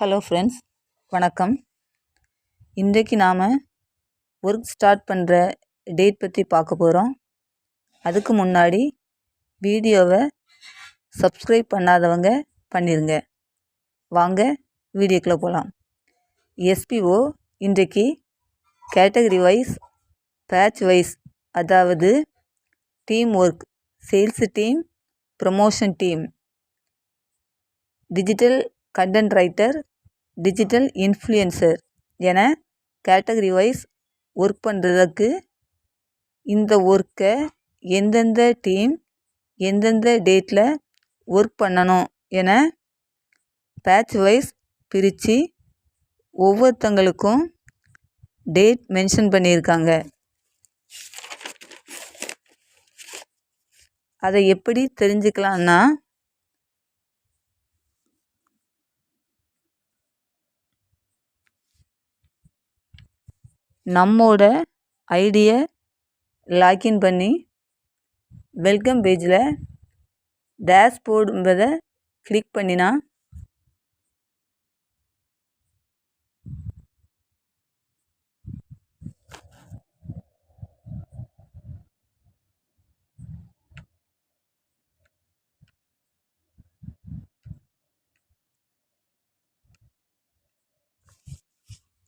Hello friends, வணக்கம். இன்றைக்கு நாம் ஒர்க் ஸ்டார்ட் பண்ணுற டேட் பற்றி பார்க்க போகிறோம். அதுக்கு முன்னாடி வீடியோவை சப்ஸ்கிரைப் பண்ணாதவங்க பண்ணிடுங்க. வாங்க வீடியோக்குள்ளே போகலாம். எஸ்பிஓ இன்றைக்கு கேட்டகரி வைஸ், பேட்ச் வைஸ், அதாவது team work, sales team, promotion team, digital content writer, digital influencer என கேட்டகரி வைஸ் ஒர்க் பண்ணுறதுக்கு இந்த ஒர்க்கை எந்தெந்த டீம் எந்தெந்த டேட்டில் ஒர்க் பண்ணணும் என பேட்ச் வைஸ் பிரித்து ஒவ்வொருத்தங்களுக்கும் டேட் மென்ஷன் பண்ணியிருக்காங்க. அதை எப்படி தெரிஞ்சுக்கலான்னா, நம்மோட ஐடியை லாக்இன் பண்ணி வெல்கம் பேஜில் டேஷ்போர்டு என்பதை கிளிக் பண்ணினா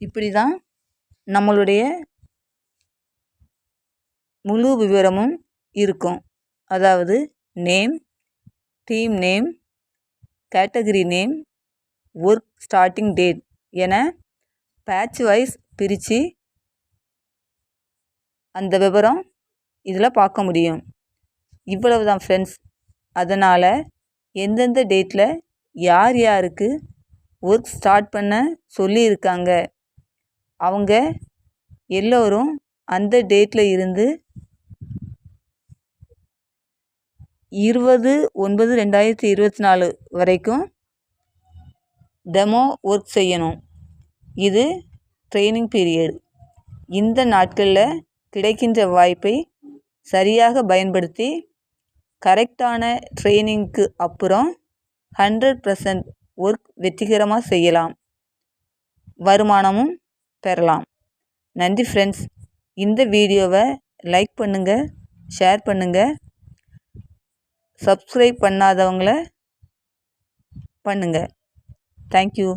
இப்படி தான் நம்மளுடைய முழு விவரமும் இருக்கும். அதாவது name, team name, category name, work starting date என பேட்ச் வைஸ் பிரித்து அந்த விவரம் இதில் பார்க்க முடியும். இவ்வளவு தான் ஃப்ரெண்ட்ஸ். அதனால் எந்தெந்த டேட்டில் யார் யாருக்கு ஒர்க் ஸ்டார்ட் பண்ண சொல்லியிருக்காங்க அவங்க எல்லோரும் அந்த டேட்டில் இருந்து 20/9/2024 வரைக்கும் டெமோ ஒர்க் செய்யணும். இது ட்ரைனிங் பீரியட். இந்த நாட்களில் கிடைக்கின்ற வாய்ப்பை சரியாக பயன்படுத்தி கரெக்டான ட்ரைனிங்க்கு அப்புறம் 100% ஒர்க் வெற்றிகரமாக செய்யலாம், வருமானமும் பெறலாம். நன்றி ஃப்ரெண்ட்ஸ். இந்த வீடியோவை லைக் பண்ணுங்கள், ஷேர் பண்ணுங்கள், சப்ஸ்கிரைப் பண்ணாதவங்கள பண்ணுங்கள். தேங்க்யூ.